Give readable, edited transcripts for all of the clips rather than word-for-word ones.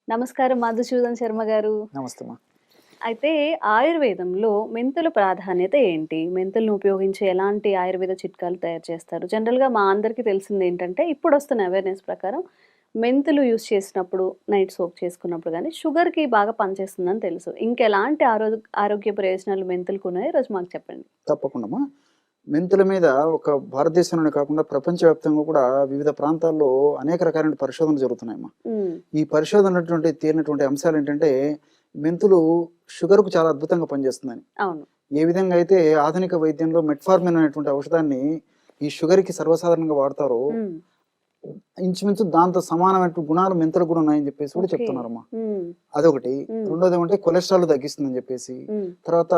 నమస్కారం మధుసూదన్ శర్మ గారు. నమస్తే మా. అయితే ఆయుర్వేదంలో మెంతుల ప్రాధాన్యత ఏంటి? మెంతులను ఉపయోగించి ఎలాంటి ఆయుర్వేద చిట్కాలు తయారు చేస్తారు? జనరల్‌గా మా అందరికీ తెలిసిందేంటంటే ఇప్పుడొస్తున్న అవేర్‌నెస్ ప్రకారం మెంతులు యూజ్ చేసినప్పుడు, నైట్ సోక్ చేసుకున్నప్పుడు గానీ షుగర్‌కి బాగా పనిచేస్తుందని తెలుసు. ఇంకెలాంటి ఆరోగ్య ప్రయోజనాలు మెంతులకున్నాయో ఈరోజు మాకు చెప్పండి. తప్పకుండా మా. మెంతుల మీద ఒక భారతదేశంలోనే కాకుండా ప్రపంచవ్యాప్తంగా కూడా వివిధ ప్రాంతాల్లో అనేక రకాలైన పరిశోధనలు జరుగుతున్నాయమ్మా. హ్మ్. ఈ పరిశోధనటువంటి తేలినటువంటి అంశాలు ఏంటంటే మెంతులు షుగర్‌కు చాలా అద్భుతంగా పనిచేస్తుందని. అవును. ఏ విధంగా అయితే ఆధునిక వైద్యంలో మెట్ఫార్మిన్ అనేటువంటి ఔషధాన్ని ఈ షుగర్‌కి సర్వసాధారణంగా వాడతారో హ్మ్. ఇంచుమించు దాంతో సమానమైనటువంటి గుణాలు మెంతులకు కూడా ఉన్నాయని చెప్పేసి కూడా ఓకే. చెప్తున్నారమ్మా. హ్మ్. అదొకటి. హ్మ్. రెండోది ఏమంటే కొలెస్ట్రాల్ తగ్గిస్తుందని చెప్పేసి, హ్మ్. తర్వాత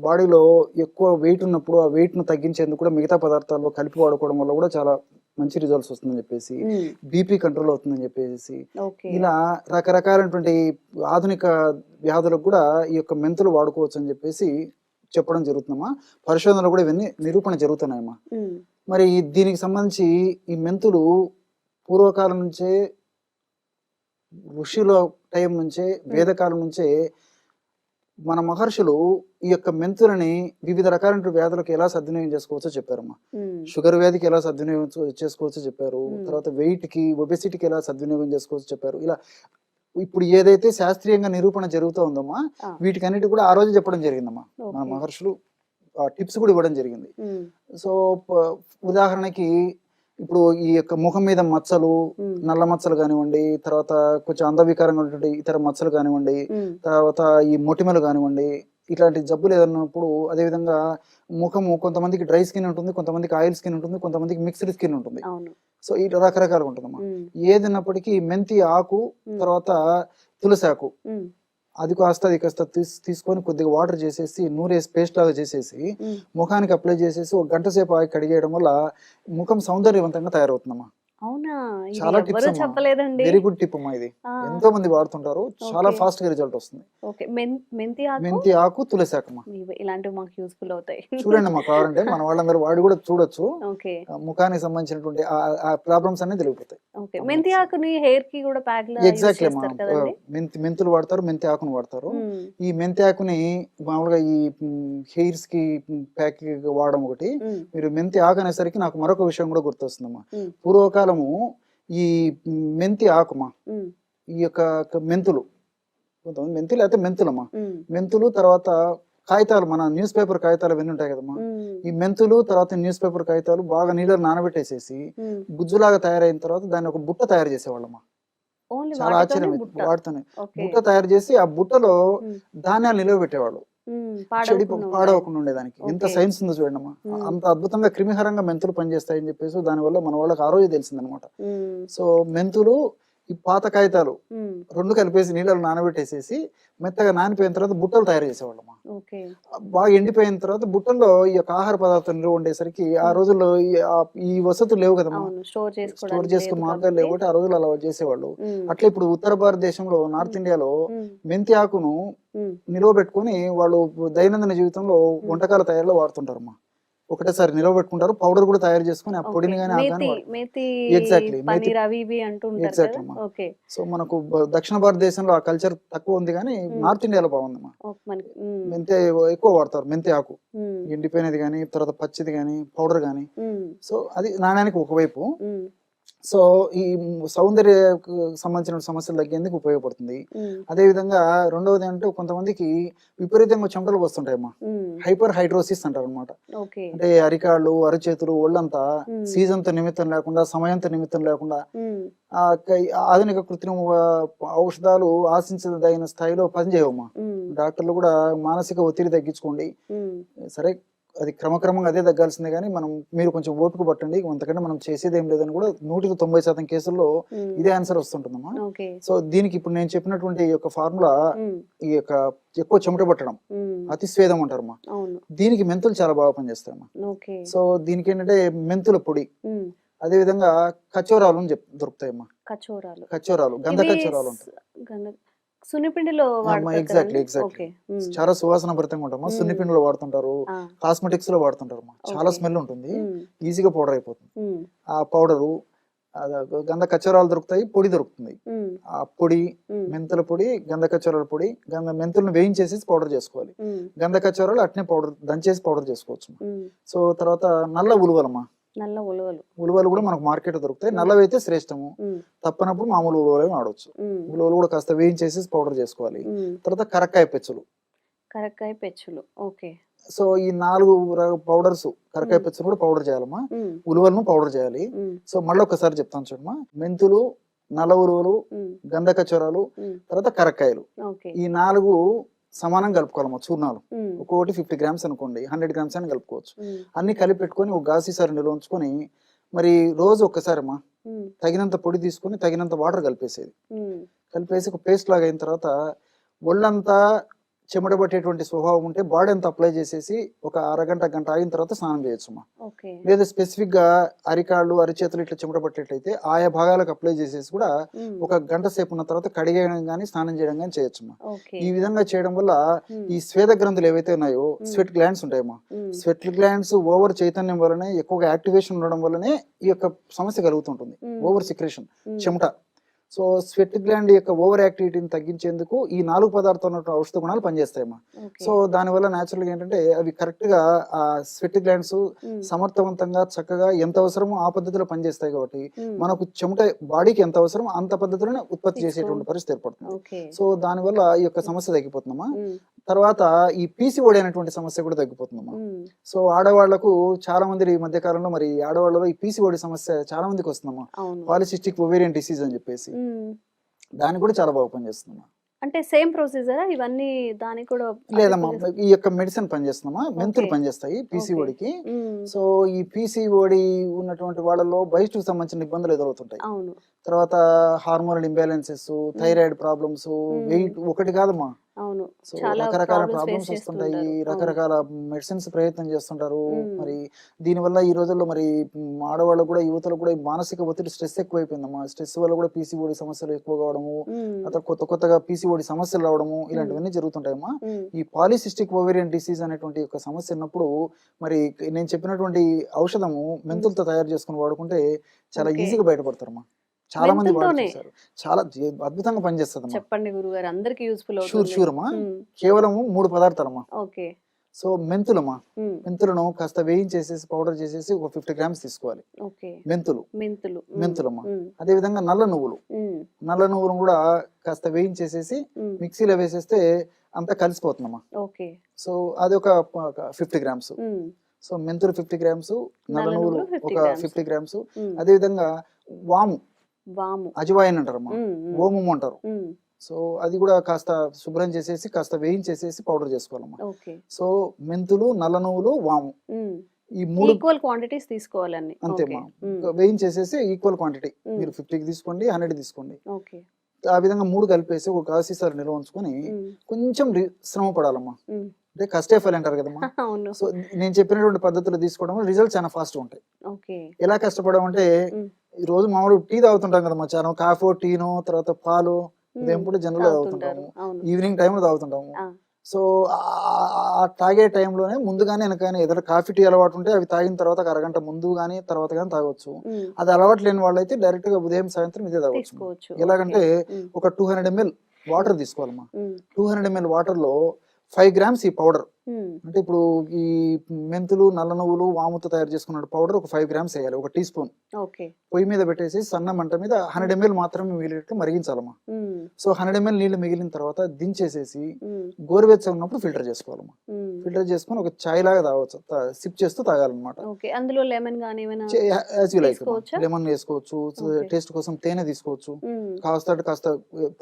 బాడీలో ఎక్కువ వెయిట్ ఉన్నప్పుడు ఆ వెయిట్‌ను తగ్గించేందుకు కూడా మిగతా పదార్థాల్లో కలిపి వాడుకోవడం వల్ల కూడా చాలా మంచి రిజల్ట్స్ వస్తుందని చెప్పేసి, హ్మ్. బీపీ కంట్రోల్ అవుతుందని చెప్పేసి, ఓకే. ఇలా రకరకాలైనటువంటి ఆధునిక వ్యాధులకు కూడా ఈ యొక్క మెంతులు వాడుకోవచ్చని చెప్పేసి చెప్పడం జరుగుతుందమ్మా. పరిశోధనలు కూడా ఇవన్నీ నిరూపణ జరుగుతున్నాయమ్మా. హ్మ్. మరి దీనికి సంబంధించి ఈ మెంతులు పూర్వకాలం నుంచే ఋషుల టైం నుంచే వేదకాలం నుంచే మన మహర్షులు ఈ యొక్క మెంతులని వివిధ రకాలైన వ్యాధులకు ఎలా సద్వినియోగం చేసుకోవచ్చో చెప్పారమ్మా. హ్మ్. షుగర్ వ్యాధికి ఎలా సద్వినియోగం చేసుకోవచ్చో చెప్పారు. హ్మ్. తర్వాత వెయిట్ కి ఒబెసిటీకి ఎలా సద్వినియోగం చేసుకోవచ్చో చెప్పారు. ఇలా ఇప్పుడు ఏదైతే శాస్త్రీయంగా నిరూపణ జరుగుతూ ఉందమ్మా ఆ! వీటికన్నిటి కూడా ఆ రోజు చెప్పడం జరిగిందమ్మా. మన ఓకే. మహర్షులు టిప్స్ కూడా ఇవ్వడం జరిగింది. హ్మ్. సో ఉదాహరణకి ఇప్పుడు ఈ యొక్క ముఖం మీద మచ్చలు, హ్మ్. నల్ల మచ్చలు కానివ్వండి, తర్వాత కొంచెం అందవికారంగా ఉన్నటువంటి ఇతర మచ్చలు కానివ్వండి, హ్మ్. తర్వాత ఈ మొటిమలు కానివ్వండి, ఇట్లాంటి జబ్బులు ఏదన్నప్పుడు అదేవిధంగా ముఖము కొంతమందికి డ్రై స్కిన్ ఉంటుంది, కొంతమందికి ఆయిల్ స్కిన్ ఉంటుంది, కొంతమందికి మిక్స్డ్ స్కిన్ ఉంటుంది. అవును. సో ఇట్లా రకరకాలుగా ఉంటుందమ్మా. హ్మ్. ఏదన్నప్పటికీ మెంతి ఆకు, హ్మ్. తర్వాత తులసాకు హ్మ్. అది కాస్త తీసుకొని కొద్దిగా వాటర్ చేసేసి నూరేసి పేస్ట్ లాగా చేసేసి హ్మ్. ముఖానికి అప్లై చేసేసి ఒక గంట సేపు ఆగి కడిగేయడం వల్ల ముఖం సౌందర్యవంతంగా తయారవుతుందమ్మా. అవునా? ఇది చాలా టిప్స్ ఎవ్వరు అమ్మా. చెప్పలేదండి. వెరీ గుడ్ టిప్ అమ్మా ఇది. ఆ! ఎంతో మంది వాడుతుంటారు. చాలా ఓకే. ఫాస్ట్ గా రిజల్ట్ వస్తుంది. ఓకే. మెంతి ఆకు మెంతి ఆకు, తులసి ఆకమ్మా. ఇలాంటివి మాకు యూజ్‌ఫుల్ అవుతాయి. చూడండి అమ్మా కావాలంటే మన వాళ్ళందరూ వాడి కూడా చూడొచ్చు. ఓకే. ముఖానికి సంబంధించినటువంటి ఆ ప్రాబ్లమ్స్ అన్ని తెలిగిపోతాయి. ఓకే. మెంతి ఆకుని హెయిర్‌కి కూడా ప్యాక్‌లా యూజ్ ఎగ్జాక్ట్లీ అమ్మా. చేస్తారు కదండీ! మెంతులు వాడతారు, మెంతి ఆకును వాడతారు. హ్మ్. ఈ మెంతి ఆకుని మామూలుగా ఈ హెయిర్స్ కి ప్యాక్ వాడడం ఒకటి. హ్మ్. మీరు మెంతి ఆకు అనేసరికి నాకు మరొక విషయం కూడా గుర్తొస్తుందమ్మా. హ్మ్. పూర్వకాలము ఈ మెంతి ఆకుమా, హ్మ్. ఈ యొక్క మెంతులు, కొంతమంది మెంతులు అయితే మెంతులమ్మా. హ్మ్. మెంతులు తర్వాత కాగితాలు, మన న్యూస్ పేపర్ కాగితాలు అవన్నీ ఉంటాయి కదమ్మా. హ్మ్. ఈ మెంతులు తర్వాత న్యూస్ పేపర్ కాగితాలు బాగా నీళ్ళలో నానబెట్టేసేసి హ్మ్. గుజ్జులాగా తయారైన తర్వాత దాన్ని ఒక బుట్ట తయారు చేసేవాళ్ళమ్మా. ఓన్లీ చాలా వాటితోనే ఆశ్చర్యం బుట్ట. వాడుతూనే ఓకే. బుట్ట తయారు చేసి ఆ బుట్టలో హ్మ్. ధాన్యాలు నిలవ పెట్టేవాళ్ళు. హ్మ్. పాడవకుండా ఉంటాయి. పాడవకుండా ఉండేదానికి. ఎంత ఓకే. సైన్స్ ఉందో చూడండమ్మా. హ్మ్. అంత అద్భుతంగా క్రిమిహరంగా మెంతులు పనిచేస్తాయని చెప్పేసి దానివల్ల మన వాళ్ళకి ఆ రోజే తెలిసిందనమాట. హ్మ్. సో మెంతులు, ఈ పాత కాగితాలు హ్మ్. 2 కలిపేసి నీళ్ళలో నానబెట్టేసేసి మెత్తగా నానిపోయిన తర్వాత బుట్టలు తయారు చేసేవాళ్ళమ్మా. ఓకే. బాగా ఎండిపోయిన తర్వాత బుట్టల్లో ఈ యొక్క ఆహార పదార్థాలు నిల్వ ఉండేసరికి ఆ హ్మ్. రోజుల్లో ఈ వసతులు లేవు కదమ్మా. అవును. స్టోర్ స్టోర్ చేసుకోవడానికి చేసుకునే లేదు మార్గాలు కాబట్టి. లేవు కాబట్టి ఆ రోజుల్లో అలా చేసేవాళ్ళు. హ్మ్. అట్లా ఇప్పుడు ఉత్తర భారతదేశంలో, నార్త్ హ్మ్. ఇండియాలో హ్మ్. మెంతి ఆకును హ్మ్. నిల్వ పెట్టుకొని వాళ్ళు దైనందిన జీవితంలో హ్మ్. వంటకాల తయారీలో వాడుతుంటారమ్మా. ఒకటేసారి నిల్వ పెట్టుకుంటారు. పౌడర్ కూడా తయారు చేసుకొని ఆ ఓకే. పొడిని గాని ఆకు గాని వాడుకుంటారు. మేతి ఎగ్జాక్ట్లీ. మేతి పన్నీర్ అవి ఇవి అంటూ ఉంటారు ఎగ్జాక్ట్లీ కదా! అమ్మా. ఓకే. సో మనకు దక్షిణ భారతదేశంలో ఆ కల్చర్ తక్కువ ఉంది కానీ హ్మ్. నార్త్ ఇండియాలో బాగుందమ్మా. ఓకే. మనకి హ్మ్. మెంతి ఎక్కువ వాడతారు. మెంతి ఆకు హ్మ్. ఎండిపోయినది గాని, తర్వాత పచ్చిది గాని, పౌడర్ గాని. హ్మ్. సో అది నాణానికి ఒకవైపు. హ్మ్. సో ఈ సౌందర్యకు సంబంధించిన సమస్యలు తగ్గేందుకు ఉపయోగపడుతుంది. హ్మ్. అదేవిధంగా రెండవది అంటే కొంతమందికి విపరీతంగా చెమటలు వస్తుంటాయమ్మా. హ్మ్. హైపర్ హైడ్రోసిస్ అంటారనమాట. ఓకే. అంటే అరికాళ్ళు, అరచేతులు, ఒళ్ళంతా హ్మ్. సీజన్‌తో నిమిత్తం లేకుండా, సమయంతో నిమిత్తం లేకుండా హ్మ్. ఆధునిక కృత్రిమ ఔషధాలు ఆశించదగిన స్థాయిలో పనిచేయవమ్మా. హ్మ్. డాక్టర్లు కూడా మానసిక ఒత్తిడి తగ్గించుకోండి. హ్మ్. సరే అది క్రమక్రమంగా అదే తగ్గాల్సిందే గానీ మీరు కొంచెం ఓపిక పట్టండి. అంతకంటే మనం చేసేదేం లేదని కూడా 100% కేసుల్లో హ్మ్. ఇదే ఆన్సర్ వస్తుంటుందమ్మా. ఓకే. సో దీనికి ఇప్పుడు నేను చెప్పినటువంటి ఈ యొక్క ఫార్ములా, హ్మ్. ఈ యొక్క ఎక్కువ చెమట పట్టడం, హ్మ్. అతిస్వేదం అంటారమ్మా. అవును. దీనికి మెంతులు చాలా బాగా పనిచేస్తాయమ్మా. ఓకే. సో దీనికేంటంటే మెంతుల పొడి, హ్మ్. అదేవిధంగా కచోరాలు అని దొరుకుతాయమ్మా. కచోరాలు. కచోరాలు, గంధ ఇవి కచోరాలు ఉంటాయి. గన సున్నిపిండిలో అమ్మా వాడతారు ఎగ్జాక్ట్లీ. కదండీ! ఎగ్జాక్ట్లీ. ఓకే. హ్మ్. చాలా సువాసన భరితంగా ఉంటామా. హ్మ్. సున్నిపిండిలో వాడుతుంటారు. ఆ! కాస్మెటిక్స్ లో వాడుతుంటారమ్మా. చాలా ఓకే. స్మెల్ ఉంటుంది. హ్మ్. ఈజీగా పౌడర్ అయిపోతుంది. హ్మ్. ఆ పౌడరు, గంధ కచ్చరాలు దొరుకుతాయి, పొడి దొరుకుతుంది. ఉమ్, ఆ పొడి, ఉమ్, మెంతుల పొడి, గంధ కచ్చరాల పొడి, మెంతులను వేయించేసి పౌడర్ చేసుకోవాలి. ఉమ్, గంధ కచ్చరాలు అట్నే పౌడర్ దంచేసి పౌడర్ చేసుకోవచ్చు. ఉమ్. సో తర్వాత నల్ల ఉలువలమ్మా, నల్ల ఉలవలు. ఉలువలు కూడా మనకు మార్కెట్ దొరుకుతాయి. నల్లవి అయితే శ్రేష్టము, ఉమ్, తప్పనప్పుడు మామూలు ఉలువలే వాడవచ్చు. ఉమ్, ఉలువలు కూడా కాస్త వేయించేసి పౌడర్ చేసుకోవాలి. ఉమ్. తర్వాత కరక్కాయ పెచ్చులు. కరక్కాయ పెచ్చులు. ఓకే. సో ఈ 4 పౌడర్స్, కరక్కాయ పెచ్చులు కూడా పౌడర్ చేయాలమ్మా, ఉమ్, ఉలువలను పౌడర్ చేయాలి. ఉమ్, సో మళ్ళీ ఒకసారి చెప్తాను చూడమ్మా, మెంతులు, నల్ల ఉలువలు, ఉమ్, గంధ కచ్చరాలు, ఉమ్. తర్వాత కరక్కాయలు, ఓకే. ఈ 4 సమానంగా కలుపుకోవాలమ్మా చూర్ణాలు. ఉమ్, ఒక్కొక్కటి 50 గ్రామ్స్ అనుకోండి, 100 గ్రామ్స్ అని కలుపుకోవచ్చు. ఉమ్, అన్ని కలిపి పెట్టుకొని ఒక గాజు సీసాలో నిల్వ ఉంచుకొని మరి రోజు ఒక్కసారి అమ్మా ఉమ్, తగినంత పొడి తీసుకొని తగినంత వాటర్ కలిపేసేది. ఉమ్. కలిపేసి ఒక పేస్ట్ లాగా అయిన తర్వాత ఒళ్ళంతా చెమట పట్టేటువంటి స్వభావం ఉంటే బాడీ అంతా అప్లై చేసేసి ఒక అరగంట గంట ఆగిన తర్వాత స్నానం చేయొచ్చు. ఓకే. లేదా స్పెసిఫిక్ గా అరికాళ్ళు అరిచేతులు ఇట్లా చెమట పట్టేట్లయితే ఆయా భాగాలకు అప్లై చేసేసి కూడా ఉమ్, ఒక గంట సేపు ఉన్న తర్వాత కడిగేయడం కానీ స్నానం చేయడం కానీ చేయొచ్చు. ఓకే. ఈ విధంగా చేయడం వల్ల ఉమ్, ఈ స్వేద గ్రంథులు ఏవైతే ఉన్నాయో, స్వెట్ గ్లాండ్స్ ఉంటాయమ్మా, ఉమ్, స్వెట్ గ్లాండ్స్ ఓవర్ చైతన్యం వల్లనే, ఎక్కువగా యాక్టివేషన్ ఉండడం వల్లనే ఈ యొక్క సమస్య కలుగుతుంటుంది. ఉమ్, ఓవర్ సిక్రేషన్, ఉమ్. చెమట. సో స్వెట్ గ్లాండ్ యొక్క ఓవర్ యాక్టివిటీని తగ్గించేందుకు ఈ 4 పదార్థాలు ఉన్న ఔషధ గుణాలు పనిచేస్తాయమ్మా. ఓకే. సో దానివల్ల న్యాచురల్ గా ఏంటంటే అవి కరెక్ట్ గా ఆ స్వెట్ గ్లాండ్స్ ఉమ్, సమర్థవంతంగా చక్కగా ఎంత అవసరమో ఆ పద్ధతిలో పనిచేస్తాయి. కాబట్టి ఉమ్. మనకు చెమట బాడీకి ఎంత అవసరమో అంత పద్ధతిలోనే ఉత్పత్తి చేసేటువంటి పరిస్థితి ఏర్పడుతుంది. ఓకే. సో దానివల్ల ఈ యొక్క సమస్య తగ్గిపోతుందమ్మా. ఉమ్, తర్వాత ఈ పీసీఓడి అనేటువంటి సమస్య కూడా తగ్గిపోతుందమ్మా. ఉమ్, సో ఆడవాళ్లకు చాలా మంది ఈ మధ్య కాలంలో మరి ఆడవాళ్ళలో ఈ పీసీఓడి సమస్య చాలా మందికి వస్తుందమ్మా, అవును. పాలిసిస్టిక్ ఓవేరియన్ డిసీజ్ అని చెప్పేసి. ఉమ్. దానికి కూడా చాలా బాగా పనిచేస్తుందమ్మా. అంటే సేమ్ ప్రొసీజరా ఇవన్నీ దానికి కూడా లేదమ్మా, apply చేస్తా- ఈ యొక్క మెడిసిన్ పనిచేస్తుందమ్మా, మెంతులు Okay. పనిచేస్తాయి పీసీఓడికి. ఉమ్, సో ఈ పీసీఓడి ఉన్నటువంటి వాళ్ళలో బయటకు సంబంధించిన ఇబ్బందులు ఎదురవుతుంటాయి. అవును. తర్వాత hormonal imbalances, thyroid problems, weight ఒకటి కాదమ్మా. అవును. సో చాలా రకరకాల ప్రాబ్లమ్స్ ఫేస్ ప్రాబ్లమ్స్ వస్తుంటాయి, చేస్తుంటారు. రకరకాల మెడిసిన్స్ ప్రయత్నం చేస్తుంటారు. మ్మ్. మరి దీనివల్ల ఈ రోజుల్లో మరి ఆడవాళ్ళు కూడా, యువతలు కూడా ఈ మానసిక ఒత్తిడి, స్ట్రెస్ ఎక్కువైపోయిందమ్మా. స్ట్రెస్ వల్ల కూడా పీసీఓడి సమస్యలు ఎక్కువ కావడము, అతను కొత్తగా పీసీఓడి సమస్యలు రావడము, ఇలాంటివన్నీ జరుగుతుంటాయమ్మా. ఈ పాలిసిస్టిక్ ఓవేరియన్ డిసీజ్ అనేటువంటి ఒక సమస్య ఉన్నప్పుడు మరి నేను చెప్పినటువంటి ఔషధము మెంతులతో తయారు చేసుకుని వాడుకుంటే చాలా Okay. ఈజీగా బయటపడతారమ్మా. చాలా మంది మెంతులతోనే? వాడుతారు, చాలా అద్భుతంగా పనిచేస్తుందమ్మా. చెప్పండి గురుగారు, అందరికి యూస్ఫుల్ షూర్ అవుతుంది. షూర్ అమ్మా. ఉమ్, కేవలము 3 పదార్థాలమ్మా. ఓకే. సో మెంతులమ్మా, ఉమ్, మెంతులను కాస్త వేయించేసేసి పౌడర్ చేసేసి ఒక 50 గ్రామ్స్ తీసుకోవాలి. ఓకే. మెంతులు, మెంతులు. మెంతులమ్మా. ఉమ్, అదే విధంగా నల్ల నువ్వులు, ఉమ్, నల్ల నువ్వులను కూడా కాస్త వేయించేసేసి ఉమ్, మిక్సీలో వేసేస్తే అంతా కలిసిపోతుందమ్మా. ఓకే. సో అది ఒక 50 గ్రామ్స్. ఉమ్, సో మెంతులు 50 గ్రామ్స్, నల్ల నల్ల నువ్వులు నువ్వులు 50 ఒక గ్రామ్స్. 50 గ్రామ్స్. ఉమ్, అదే విధంగా వాము, వాము. అజవాయిన్ అంటారమ్మా, ఉమ్, ఉమ్, ఓమము అంటారు. ఉమ్, సో అది కూడా కాస్త శుభ్రం చేసేసి కాస్త వేయించేసేసి పౌడర్ చేసుకోవాలమ్మా. ఓకే. సో మెంతులు, నల్ల నువ్వులు, వాము, ఉమ్, ఈ 3 ఈక్వల్ క్వాంటిటీస్ తీసుకోవాలని. అంతేమ్మా. ఉమ్, వేయించేసేసి ఈక్వల్ క్వాంటిటీ, ఉమ్, మీరు 50కి తీసుకోండి, 100 తీసుకోండి. ఓకే. ఆ విధంగా 3 కలిపేసి ఒక గాజు సీసాలో నిల్వ ఉంచుకొని ఉమ్, కొంచెం శ్రమ పడాలమ్మా. ఉమ్, అంటే కష్టే ఫలి అంటారు కదమ్మా. అవును. సో నేను చెప్పినటువంటి పద్ధతులు తీసుకోవడం వల్ల రిజల్ట్స్ చాలా ఫాస్ట్ ఉంటాయి. ఓకే. ఎలా కష్టపడడం అంటే ఉమ్, ఈ రోజు మామూలు టీ తాగుతుంటాం కదమ్మా, చాలా కాఫీ, టీనో, తర్వాత పాలు, ఉదయం పూట జనరల్ తాగుతుంటారు. తాగుతుంటాము, అవును. ఈవినింగ్ టైంలో తాగుతుంటాము. ఆ, సో ఆ తాగే టైంలోనే ముందుగానే వెనకనే ఏదైనా కాఫీ టీ అలవాటు ఉంటే అవి తాగిన తర్వాత ఒక అరగంట ముందు కానీ తర్వాత కానీ తాగొచ్చు. ఉమ్, అది అలవాటు లేని వాళ్ళైతే డైరెక్ట్ గా ఉదయం సాయంత్రం ఇదే తాగొచ్చు. తీసుకోవచ్చు. ఎలాగంటే ఉమ్, ఒక 200 ml వాటర్ తీసుకోవాలమ్మా. ఉమ్, 200 ml వాటర్ లో 5 గ్రామ్స్ ఈ పౌడర్, ఉమ్, అంటే ఇప్పుడు ఈ మెంతులు, నల్ల నువ్వులు, వాముతో తయారు చేసుకున్న పౌడర్ ఒక 5 గ్రామ్స్ వేయాలి, ఒక టీ స్పూన్. ఓకే. పొయ్యి మీద పెట్టేసి సన్న మంట మీద 100 ml మాత్రమే మిగిలినట్టు మరిగించాలమ్మా. ఉమ్, సో 100 ml నీళ్లు మిగిలిన తర్వాత దించేసేసి ఉమ్, గోరువెచ్చగా ఉన్నప్పుడు ఫిల్టర్ చేసుకోవాలమ్మా. ఉమ్, ఫిల్టర్ చేసుకొని ఒక చాయ్ లాగా తాగొచ్చు, సిప్ చేస్తూ తాగాలన్నమాట. ఓకే. అందులో లెమన్ గానీ ఏమైనా యాజ్ యూ లైక్, తీసుకోవచ్చా? లెమన్ వేసుకోవచ్చు, Okay. టేస్ట్ కోసం తేనె తీసుకోవచ్చు, ఉమ్, కాస్త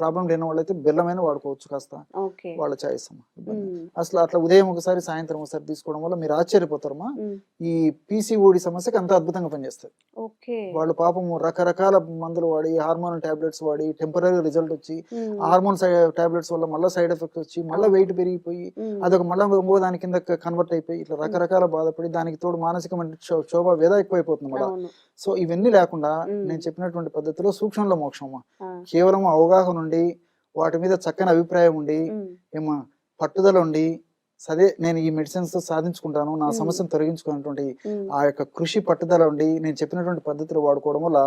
ప్రాబ్లం లేని వాళ్ళైతే బెల్లమైనా వాడుకోవచ్చు, కాస్త ఓకే. వాళ్ళ చాయిస్ అమ్మా. ఇబ్బంది. ఉమ్, అసలు అట్లా ఉదయం ఒకసారి సాయంత్రం ఒకసారి తీసుకోవడం వల్ల మీరు ఆశ్చర్యపోతారమ్మా. ఉమ్, ఈ పీసీఓడి సమస్యకి అంత అద్భుతంగా పనిచేస్తుంది. ఓకే. వాళ్ళు పాపము రకరకాల మందులు వాడి, హార్మోనల్ టాబ్లెట్స్ వాడి టెంపరీ రిజల్ట్ వచ్చి, ఉమ్, హార్మోన్ టాబ్లెట్స్ వల్ల మళ్ళీ సైడ్ ఎఫెక్ట్ వచ్చి మళ్ళీ వెయిట్ పెరిగిపోయి ఉమ్, అదొక మళ్ళీ ఇంకో దాని కింద కన్వర్ట్ అయిపోయి ఇట్లా రకరకాల బాధపడి దానికి తోడు మానసికమైన క్షోభ వేద ఎక్కువైపోతుంది మళ్ళీ. అవును. సో ఇవన్నీ లేకుండా ఉమ్, నేను చెప్పినటువంటి పద్ధతిలో సూక్ష్మంలో మోక్షమా, ఆ, కేవలం అవగాహన ఉండి వాటి మీద చక్కని అభిప్రాయం ఉండి ఉమ్, ఏమా పట్టుదల ఉండి సరే నేను ఈ మెడిసిన్స్ తో సాధించుకుంటాను, నా సమస్యను తొలగించుకున్నటువంటి ఆ యొక్క కృషి పట్టుదల ఉండి నేను చెప్పినటువంటి పద్ధతులు వాడుకోవడం వల్ల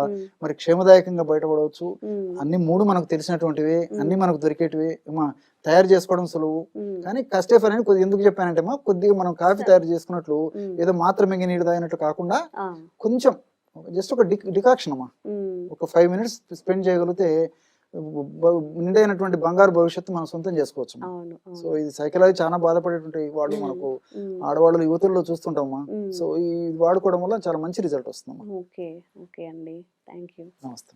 మరి క్షేమదాయకంగా బయటపడవచ్చు. అన్ని 3 మనకు తెలిసినటువంటివి, అన్ని మనకు దొరికేటివి తయారు చేసుకోవడం సులువు. కానీ కస్టేఫర్ అని కొద్దిగా ఎందుకు చెప్పానంటే కొద్దిగా మనం కాఫీ తయారు చేసుకున్నట్లు ఏదో మాత్రం మింగి నీళ్ళు తాగినట్లు కాకుండా కొంచెం జస్ట్ ఒక డికాక్షన్ అమ్మా, ఒక 5 minutes స్పెండ్ చేయగలిగితే నిండైనటువంటి బంగారు భవిష్యత్తు మనం సొంతం చేసుకోవచ్చు. సో ఇది సైకలాజీ చాలా బాధపడేటువంటి వాళ్ళు మనకు ఆడవాళ్ళు యువతుల్లో చూస్తుంటామా. సో ఈ వాడుకోవడం వల్ల చాలా మంచి రిజల్ట్ వస్తుందమ్మా. ఓకే ఓకే అండి, థ్యాంక్ యూ. నమస్తే.